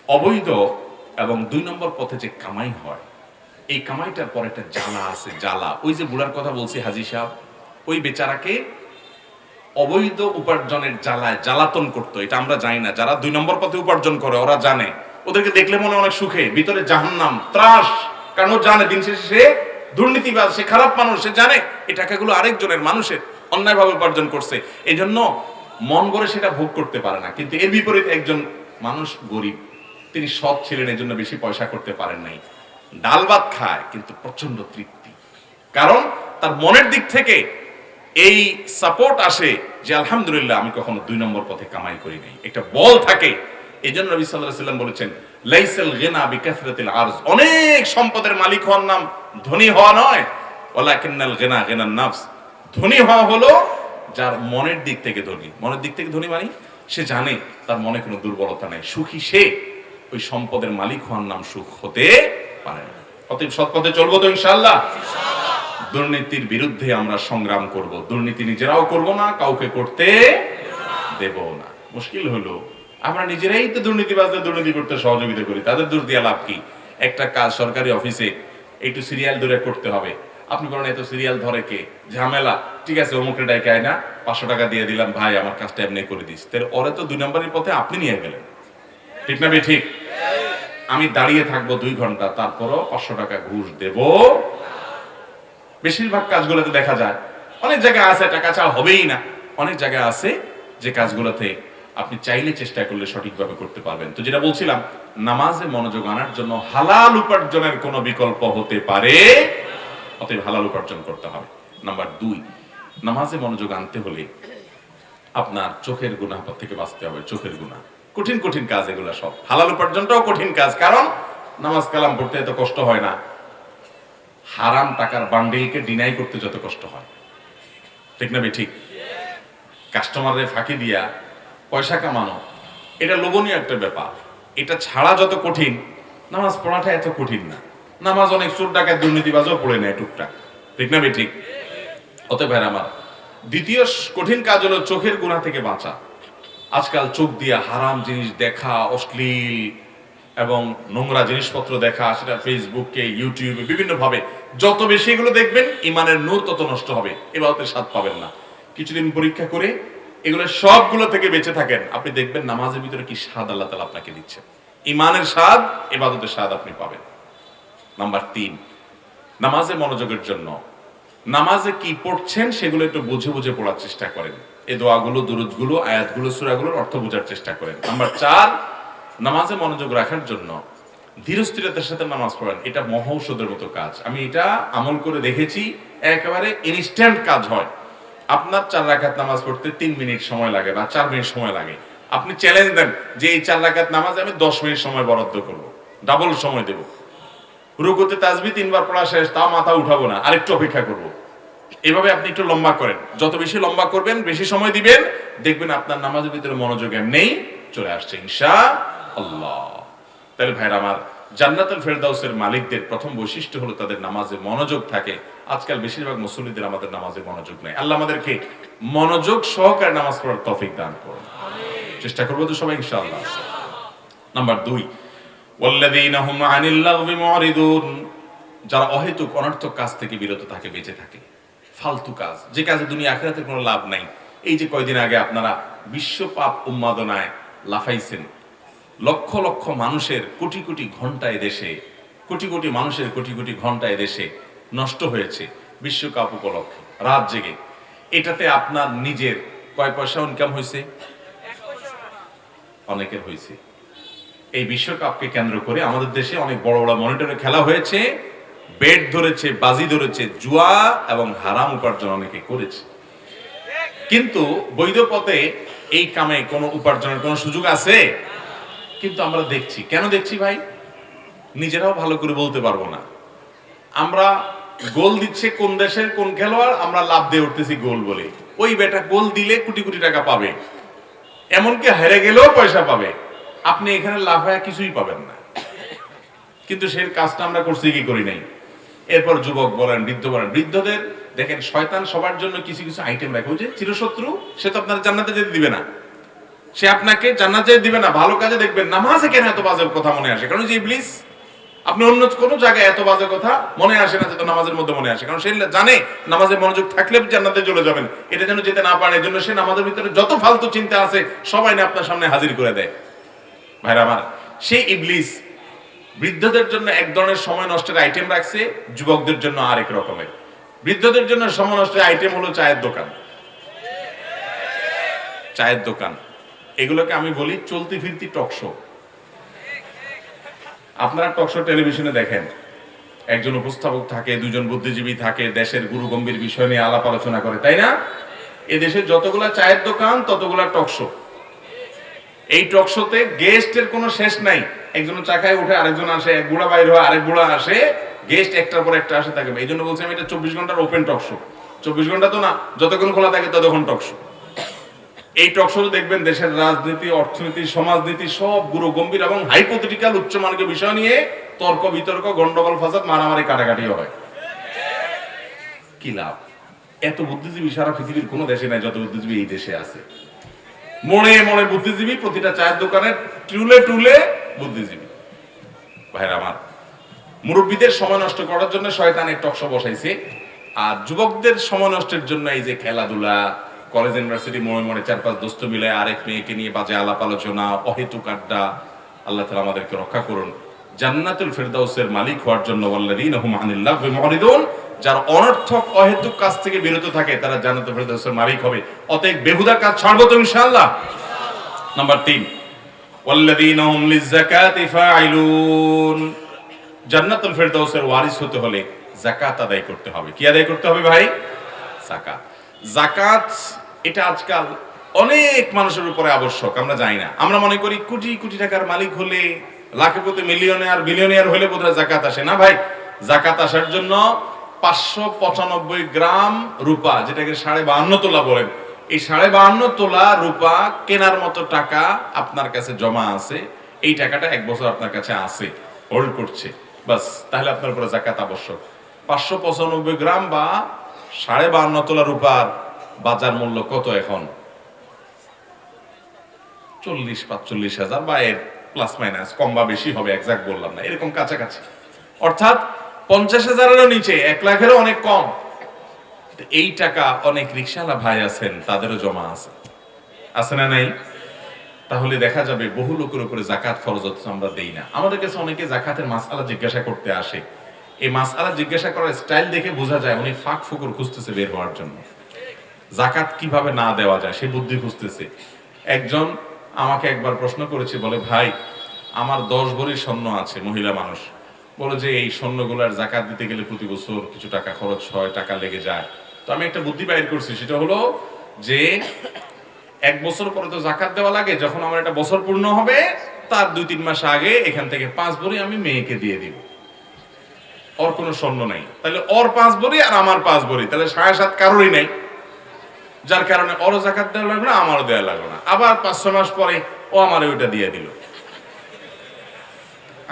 অবৈধ এবং ২ নম্বর পথে যে কামাই হয়, এই কামাইটার পর একটা জ্বালা আছে, জ্বালা। ওই যে বুড়ার কথা বলছি হাজী সাহেব, ওই বেচারাকে অবৈধ উপার্জনের জ্বালায় জ্বালাতন করতো। এটা আমরা জানি না, যারা ২ নম্বর পথে উপার্জন করে ওরা জানে। ওদেরকে দেখলে মনে অনেক সুখে, ভিতরে জাহান্নাম, ত্রাস। কারণ ও জানে দিন শেষে সে দুর্নীতিবাজ, সে খারাপ মানুষ, সে জানে এই টাকাগুলো আরেকজনের, মানুষের অন্যায়ভাবে উপার্জন করছে। এই জন্য মন ভরে সেটা ভোগ করতে পারে না। কিন্তু এর বিপরীতে একজন মানুষ গরিব, তিনি সৎ ছিলেন, এই জন্য বেশি পয়সা করতে পারেন নাই, ডাল ভাত খায় কিন্তু প্রচন্ড তৃপ্তি। কারণ তার মনের দিক থেকে এই সাপোর্ট আসে যে আলহামদুলিল্লাহ আমি কখনো ২ নম্বর পথে কামাই করি নাই, একটা বল থাকে। এই জন্য নবী সাল্লাল্লাহু আলাইহি ওয়াসাল্লাম বলেছেন, লাইসাল গিনা বিকাসরাতিল আরজ, অনেক সম্পদের মালিক হওয়ার নাম ধনী হওয়া নয়, ওয়ালাকিন্নাল গিনা গিনান নাফস, ধনী হওয়া হলো যার মনের দিক থেকে ধনী। মনের দিক থেকে ধনী মানে সে জানে তার মনে কোনো দুর্বলতা নাই, সুখী সে। ওই সম্পদের মালিক হওয়ার নাম সুখ হতে পারে না। অতএব সৎ পথে চলবো তো ইনশাআল্লাহ। দুর্নীতির বিরুদ্ধে আমরা সংগ্রাম করব, দুর্নীতি নিজেরাও করব না, কাউকে করতে দেব না। মুশকিল হলো আমরা নিজেরাই তো দুর্নীতিবাজদের দুর্নীতি করতে সহযোগিতা করি, তাদের দোষ দিয়ে লাভ কি? একটা কাজ সরকারি অফিসে একটু সিরিয়াল ধরে করতে হবে, আপনি বলেন এত সিরিয়াল ধরে কে, ঝামেলা, ঠিক আছে অমুকে ডাইকে আয় না, ৫০০ টাকা দিয়ে দিলাম, ভাই আমার কাজটা এমনি করে দিস। তাহলে ওরে তো ২ নম্বরের পথে আপনি নিয়ে গেলেন, ঠিক না? ঠিক। আমি দাঁড়িয়ে থাকবো ২ ঘন্টা, তারপরও ৫০০ টাকা ঘুষ দেব। বেশিরভাগ কাজগুলোতে দেখা যায়, অনেক জায়গায় আছে টাকা চাওয়া হবেই না, অনেক জায়গায় আছে যে কাজগুলোতে আপনি চাইলে চেষ্টা করলে সঠিকভাবে করতে পারবেন। তো যেটা বলছিলাম, নামাজে মনোযোগ আনার জন্য হালাল উপার্জনের কোনো বিকল্প হতে পারে, অতএব হালাল উপার্জন করতে হবে। নাম্বার ২, নামাজে মনোযোগ আনতে হলে আপনার চোখের গুনাহ থেকে বাঁচতে হবে। চোখের গুনাহ কঠিন কঠিন কাজ, এগুলো সব। হালাল উপার্জনটাও কঠিন কাজ, কারণ নামাজ কালাম পড়তে এত কষ্ট হয় না, হারাম টাকার বান্ডিলকে ডিনাই করতে যত কষ্ট হয়, ঠিক না? ঠিক। কাস্টমারের ফাঁকি দিয়া পয়সা কামানো, এটা লোভনীয় একটা ব্যাপার। এটা ছাড়া যত কঠিন, নামাজ পড়াটা এত কঠিন না। নামাজ অনেক চোর ডাকাত দুর্নীতিবাজও পড়ে নেয় টুকটাক, ঠিক না? ঠিক। অতএব ভাইরা আমার, দ্বিতীয় কঠিন কাজ হলো চোখের গুনাহ থেকে বাঁচা। আজকাল চোখ দিয়ে হারাম জিনিস দেখা, অশ্লীল এবং নোংরা জিনিসপত্র দেখা, সেটা ফেসবুকে, ইউটিউবে, বিভিন্ন ভাবে যত বেশি এগুলো দেখবেন, ইমানের নূর তত নষ্ট হবে, ইবাদতের স্বাদ পাবেন না। কিছুদিন পরীক্ষা করে এগুলো সবগুলো থেকে বেঁচে থাকেন, আপনি দেখবেন নামাজের ভিতরে কি স্বাদ আল্লাহ তাআলা আপনাকে দিচ্ছে। ইমানের স্বাদ, ইবাদতের স্বাদ আপনি পাবেন। নাম্বার ৩, নামাজে মনোযোগের জন্য নামাজে কি পড়ছেন সেগুলো একটু বুঝে বুঝে পড়ার চেষ্টা করেন। এই দোয়াগুলো, দুরূদগুলো, আয়াতগুলো, সূরাগুলোর অর্থ বোঝার চেষ্টা করেন। নাম্বার ৪, নামাজে মনোযোগ রাখার জন্য ধীরস্থিরতার সাথে নামাজ পড়েন। এটা মহৌষধের মতো কাজ। আমি এটা আমল করে দেখেছি, একেবারে ইনস্ট্যান্ট কাজ হয়। আপনার ৪ রাকাত নামাজ পড়তে ৩ মিনিট সময় লাগে বা ৪ মিনিট সময় লাগে। আপনি চ্যালেঞ্জ দেন যে এই ৪ রাকাত নামাজে আমি ১০ মিনিট সময় বরাদ্দ করব, ডাবল সময় দেব। রুকুতে তাসবিহ ৩ বার পড়া শেষ, তাও মাথা উঠাবো না, আরেকটু অপেক্ষা করব। এভাবে আপনি একটু লম্বা করেন, যত বেশি লম্বা করবেন, বেশি সময় দিবেন, দেখবেন আপনার নামাজের ভিতরে মনোযোগ এমনিই চলে আসছে ইনশাআল্লাহ। তাহলে ভাইরা আমার, জান্নাতুল ফেরদাউসের মালিকদের প্রথম বৈশিষ্ট্য হলো তাদের নামাজে মনোযোগ থাকে। আজকাল বেশিরভাগ মুসল্লিদের আমাদের নামাজে মনোযোগ নেই। আল্লাহ আমাদেরকে মনোযোগ সহকারে নামাজ পড়ার তৌফিক দান করুন। চেষ্টা করবো তো সবাই ইনশাআল্লাহ। নাম্বার ২, ওয়াল্লাযীনা হুম আনিল লাগবি মুরিদুন, যারা অহেতুক অনর্থক কাজ থেকে বিরত থাকে, বেঁচে থাকে। ফালতু কাজ, যে কাজে দুনিয়া আখিরাতের কোনো লাভ নাই। এই যে কয়দিন আগে আপনারা বিশ্ব পাপ উন্মাদনায় লাফাইছেন, লক্ষ লক্ষ মানুষের কোটি কোটি ঘন্টা এদেশে, কোটি কোটি মানুষের কোটি কোটি ঘন্টা এদেশে নষ্ট হয়েছে বিশ্বকাপ উপলক্ষে, রাত জেগে। এটাতে আপনার নিজের কয় পয়সা ইনকাম হয়েছে? অনেকের হয়েছে। এই বিশ্বকাপকে কেন্দ্র করে আমাদের দেশে অনেক বড় বড় মনিটরে খেলা হয়েছে, বেট ধরেছে, বাজি ধরেছে, জুয়া এবং হারাম উপার্জন অনেকে করেছে। কিন্তু বৈধ পথে এই কামে কোনো উপার্জনের কোনো সুযোগ আছে? কিন্তু আমরা দেখছি। কেন দেখছি ভাই? নিজেরাও ভালো করে বলতে পারবো না। আমরা গোল দিচ্ছে কোন দেশের কোন খেলোয়াড়, আমরা লাভ দিয়ে উঠতেছি গোল বলে। ওই বেটা গোল দিলে কোটি কোটি টাকা পাবে, এমনকি হেরে গেলেও পয়সা পাবে। আপনি এখানে লাভ হয় কিছুই পাবেন না। কিন্তু সেই কাজটা আমরা করছি কি করি নাই? এরপর যুবক বলেন, বৃদ্ধ বলেন, বৃদ্ধদের দেখেন শয়তান সবার জন্য কিছু কিছু আইটেম রাখে। ওই যে চিরশত্রু, সে তো আপনার জান্নাতে যেতে দিবে না। সে আপনাকে জান্নাতে দিবে না, ভালো কাজে দেখবেন। নামাজে কেন এত বাজে কথা মনে আসে? কারণ যে ইবলিস, আপনি অন্য কোনো জায়গায় এত বাজে কথা মনে আসে না, যেটা নামাজের মধ্যে মনে আসে। কারণ সে জানে নামাজে মনোযোগ থাকলে জান্নাতে চলে যাবেন, এটা যেন যেতে না পারে, এজন্য সে নামাজের ভিতরে যত ফালতু চিন্তা আছে সবাই না আপনার সামনে হাজির করে দেয়। ভাইরা আমার, সেই ইবলিস বৃদ্ধদের জন্য এক ধরনের সময় নষ্টের আইটেম রাখছে, যুবকদের জন্য আরেক রকমের। বৃদ্ধদের জন্য সময় নষ্টের আইটেম হলো চায়ের দোকান। চায়ের দোকান এগুলোকে আমি বলি চলতি ফিরতি টক শো। আপনারা টক শো টেলিভিশনে দেখেন, একজন উপস্থাপক থাকে, দুজন বুদ্ধিজীবী থাকে, দেশের গুরু গম্ভীর বিষয় নিয়ে আলাপ আলোচনা করে, তাই না? এদেশে যতগুলা চায়ের দোকান ততগুলা টক শো। এই টক শোতে গেস্টের কোনো শেষ নাই। একজন চা খায় উঠে, আরেকজন আসে, এক বুড়া বাইর হয়, আরেক বুড়া আসে, গেস্ট একটার পর একটা আসে থাকে। এই জন্য বলছি আমি এটা 24 ঘন্টার ওপেন টক শো। 24 ঘন্টা তো না, যতক্ষণ খোলা থাকে ততক্ষণ টক শো। এই টক শো দেখবেন দেশের রাজনীতি, অর্থনীতি, সমাজনীতি সব গুরু গম্ভীর এবং হাইপোথেটিক্যাল উচ্চমার্গীয় বিষয় নিয়ে তর্ক বিতর্ক, গন্ডগোল, ফাসাদ, মারামারি, কাটাকাটিও হয়। কি লাভ? এত বুদ্ধিজীবী সারা পৃথিবীর কোনো দেশে নাই যত বুদ্ধিজীবী এই দেশে আছে। মনে মনে বুদ্ধিজীবী, প্রতিটা চায়ের দোকানে টুলে টুলে বুদ্ধিজীবী। ভাইরা আমার, মুরব্বীদের সময় নষ্ট করার জন্য শয়তান এক টক শো বসাইছে, আর যুবকদের সময় নষ্টের জন্য এই যে খেলাধুলা, কলেজ ইউনিভার্সিটি মনে মনে 4-5 দোস্ত মিলে আরেক মেয়েকে নিয়ে বাজে আলাপ আলোচনা, অহেতুক আড্ডা। আল্লাহ তাআলা আমাদেরকে রক্ষা করুন। জান্নাতুল ফেরদাউসের মালিক হওয়ার জন্য ওয়াল্লাযীনা হুম আনিল লাগবি মুরিদুন, যারা অনর্থক অহেতুক কাজ থেকে বিরত থাকে তারা জান্নাতুল ফেরদাউসের মালিক হবে। অতএব বেহুদা কাজ ছাড়বো তো ইনশাআল্লাহ। নাম্বার 3, ওয়াল্লাযীনা হুম লিয-যাকাতি ফাইলুন। জান্নাতুল ফেরদাউসের ওয়ারিস হতে হলে যাকাত আদায় করতে হবে। কি আদায় করতে হবে ভাই? যাকাত। যাকাত এটা আজকাল অনেক মানুষের উপরে আবশ্যক, আমরা জানি না। আমরা মনে করি কোটি কোটি টাকার মালিক হলে, লাখপতি, মিলিয়নিয়ার, বিলিয়নিয়ার হলে বোধহয় যাকাত আসে না। ভাই, যাকাত আসার জন্য 595 গ্রাম রূপা, যেটাকে 52.5 তোলা বলেন, এই 52.5 তোলা রূপা কেনার মতো টাকা আপনার কাছে জমা আছে। এই টাকাটা 1 বছর আপনার কাছে আছে, হোল্ড করছে, বাস, তাহলে আপনার উপরে যাকাত আবশ্যক। 595 গ্রাম বা 52.5 তোলা রূপার বাজার মূল্য কত এখন? 40-45 হাজার, বা এর প্লাস মাইনাস, কম বা বেশি হবে, এক্সাক্ট বললাম না, এরকম কাছাকাছি। অর্থাৎ 50,000-এরও নিচে, 1 লাখেরও অনেক কম। এই টাকা অনেক রিকশাওয়ালা ভাই আছেন, তাদেরও জমা আছে, আছে না নাই? তাহলে দেখা যাবে বহু লোকের উপরে যাকাত ফরজ হচ্ছে, আমরা দেই না। আমাদের কাছে অনেকে যাকাতের মাসআলা জিজ্ঞাসা করতে আসে। এই মাসআলা জিজ্ঞাসা করার স্টাইল দেখে বোঝা যায় উনি ফাঁক ফুকুর খুঁজতেছে বের হওয়ার জন্য। যাকাত কিভাবে না দেওয়া যায় সে বুদ্ধি খুঁজতেছে। একজন আমাকে একবার প্রশ্ন করেছে, বলে ভাই আমার 10 ভরি স্বর্ণ আছে, মহিলা মানুষ, বলে যে এই স্বর্ণগুলার যাকাত দিতে গেলে প্রতি বছর কিছু টাকা খরচ হয়, টাকা লেগে যায়। তো আমি একটা বুদ্ধি বাইর করছি, সেটা হলো যে 1 বছর পরে তো যাকাত দেওয়া লাগে, যখন আমার একটা বছর পূর্ণ হবে তার 2-3 মাস আগে এখান থেকে 5 ভরি আমি মেয়েকে দিয়ে দিব। ওর কোনো স্বর্ণ নাই, তাহলে ওর 5 ভরি আর আমার 5 ভরি, তাহলে 7.5 কারোরই নাই, যার কারণে ওরও যাকাত দেওয়া লাগলো না, আমারও দেওয়া লাগলো না। আবার 5-6 মাস পরে ও আমার ওইটা দিয়ে দিল।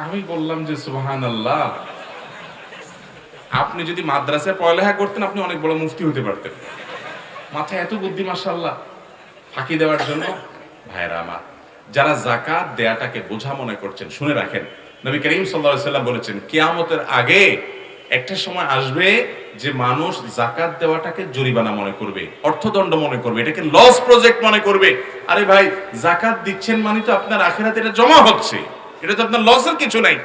আমি বললাম যে সুবহানাল্লাহ, আপনি যদি মাদ্রাসায় পড়ালেখা করতেন আপনি অনেক বড় মুফতি হতে পারতেন। মাথায় এত বুদ্ধি মাশাআল্লাহ, ফাঁকি দেওয়ার জন্য। ভাইরা আমার, যারা যাকাত দেয়াটাকে বোঝা মনে করছেন, শুনে রাখেন, নবী করিম সাল্লাল্লাহু আলাইহি সাল্লাম বলেছেন কিয়ামতের আগে একটা সময় আসবে যে মানুষ যাকাত দেওয়াটাকে জরিমানা মনে করবে, অর্থদণ্ড মনে করবে, এটাকে লস প্রজেক্ট মনে করবে। আরে ভাই, যাকাত দিচ্ছেন মানে তো আপনার আখিরাতে এটা জমা হচ্ছে, এটা তো আপনার লসের কিছু নাই।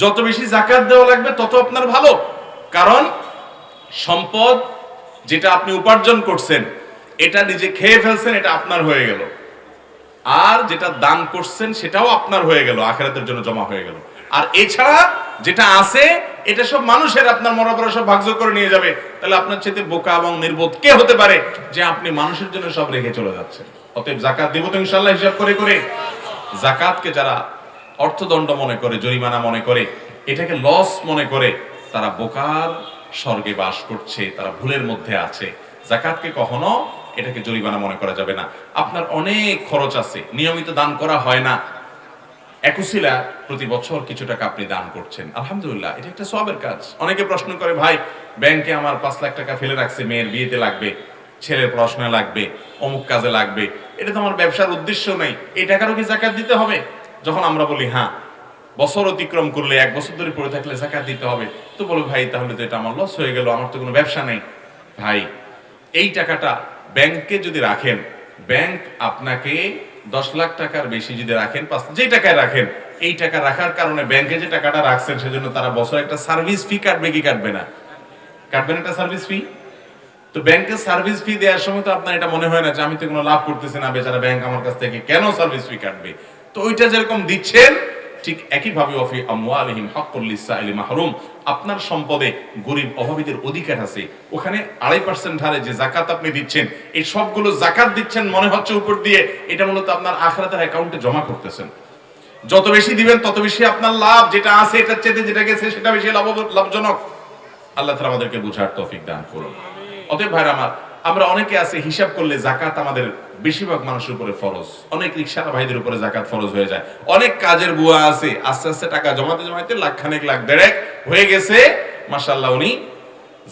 যত বেশি যাকাত দেওয়া লাগবে তত আপনার ভালো, কারণ সম্পদ যেটা আপনি উপার্জন করছেন এটা নিজে খেয়ে ফেলছেন, এটা আপনার হয়ে গেল, আর যেটা দান করছেন সেটাও আপনার হয়ে গেল, আখিরাতের জন্য জমা হয়ে গেল। আর এছাড়া যেটা আছে এটা সব মানুষের, আপনার মরার পরে সব ভাগযোগ করে নিয়ে যাবে। তাহলে আপনার চেয়ে বোকা এবং নির্বোধ কে হতে পারে যে আপনি মানুষের জন্য সব রেখে চলে যাচ্ছেন? অতএব যাকাত দিব তো ইনশাআল্লাহ হিসাব করে করে। যাকাতকে যারা অর্থদণ্ড মনে করে, জরিমানা মনে করে, এটাকে লস মনে করে, তারা বোকার স্বর্গে বাস করছে, তারা ভুলের মধ্যে আছে। যাকাতকে কখনো এটাকে জরিমানা মনে করা যাবে না। আপনার অনেক খরচ আছে, নিয়মিত দান করা হয় না, একুশিলা প্রতি বছর কিছু টাকা আপনি দান করছেন, আলহামদুলিল্লাহ, এটা একটা সওয়াবের কাজ। অনেকে প্রশ্ন করে, ভাই ব্যাংকে আমার 5 লাখ টাকা ফেলে রাখছে, মেয়ের বিয়েতে লাগবে, ছেলের পড়াশোনা লাগবে, অমুক কাজে লাগবে, এটা তো আমার ব্যবসার উদ্দেশ্য নেই, এই টাকারও কি যাকাত দিতে হবে? যখন আমরা বলি হ্যাঁ, বছর অতিক্রম করলে 1 বছর ধরে পড়ে থাকলে যাকাত দিতে হবে, তো বলো ভাই তাহলে তো এটা আমার লস হয়ে গেল, আমার তো কোনো ব্যবসা নেই। ভাই, এই টাকাটা ব্যাংকে যদি রাখেন, ব্যাংক আপনাকে 10 লাখ টাকার বেশি যদি রাখেন, যে টাকায় রাখেন, এই টাকা রাখার কারণে ব্যাংকে যে টাকাটা রাখছেন সেজন্য তারা বছরে একটা সার্ভিস ফি কাটবে কি কাটবে না? কাটবেন একটা সার্ভিস ফি। তো ব্যাংকের সার্ভিস ফি দেওয়ার সময় তো আপনার এটা মনে হয় না যে আমি তো কোনো লাভ করতেছি না, বেচারা ব্যাংক আমার কাছ থেকে কেন সার্ভিস ফি কাটবে? তো ওইটা যেরকম দিচ্ছেন ঠিক একইভাবে ওয়াফি আমওয়ালিহিম হাক্কুল লিসাইলি মাহরুম, আপনার সম্পদে গরিব অভাবীদের অধিকার আছে। ওখানে 2.5% হারে যে যাকাত আপনি দিচ্ছেন, এই সবগুলো যাকাত দিচ্ছেন মনে হচ্ছে উপর দিয়ে, এটা মূলত আপনার আখিরাতের অ্যাকাউন্টে জমা করতেছেন। যত বেশি দিবেন তত বেশি আপনার লাভ, যেটা আছে এটার চেয়ে যেটা গেছে সেটা বেশি লাভজনক। আল্লাহ তাআলা আমাদেরকে বুঝার তৌফিক দান করুন। অতএব ভাইরা আমার, আমরা অনেকে আছে হিসাব করলে যাকাত আমাদের বেশিরভাগ মানুষের উপরে ফরজ, অনেক রিকশার ভাইদের উপরে যাকাত ফরজ হয়ে যায়। অনেক কাজের বুয়া আছে আস্তে আস্তে টাকা জমাতে জমাতে লাখ খানেক লাখ দেড়েক হয়ে গেছে, মাশাআল্লাহ উনি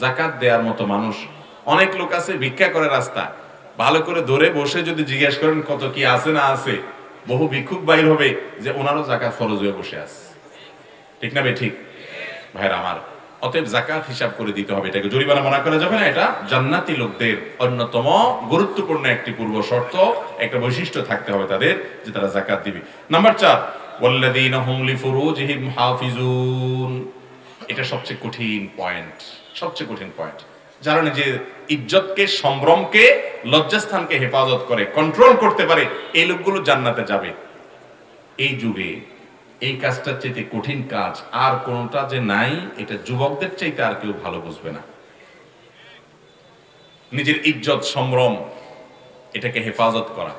যাকাত দেওয়ার মতো মানুষ। অনেক লোক আছে ভিক্ষা করে রাস্তা, ভালো করে ধরে বসে যদি জিজ্ঞেস করেন কত কি আছে না আছে, বহু ভিক্ষুক বাইর হবে যে ওনারও যাকাত ফরজ হয়ে বসে আছে। ঠিক না বে ঠিক? ভাইরা আমার, অতএব যাকাত হিসাব করে দিতে হবে, এটাকে জরিমানা মনে করা যাবে না। এটা জান্নাতি লোকদের অন্যতম গুরুত্বপূর্ণ একটি পূর্ব শর্ত, একটা বৈশিষ্ট্য থাকতে হবে তাদের, যে তারা যাকাত দিবে। নাম্বার 4, ওয়াল্লাযীনা হুম লিফুরুজিহিম হাফিজুন। এটা সবচেয়ে কঠিন পয়েন্ট, সবচেয়ে কঠিন পয়েন্ট। যারা নিজের ইজ্জতকে, সম্ভ্রমকে, লজ্জাস্থানকে হেফাজত করে, কন্ট্রোল করতে পারে, এই লোকগুলো জান্নাতে যাবে। এই যুগে এই কাজটার চাইতে কঠিন কাজ আর কোনটা যে নাই, এটা যুবকদের চাইতে আর কেউ ভালো বুঝবে না। নিজের ইজ্জত, সম্ভ্রম, এটাকে হেফাজত করা।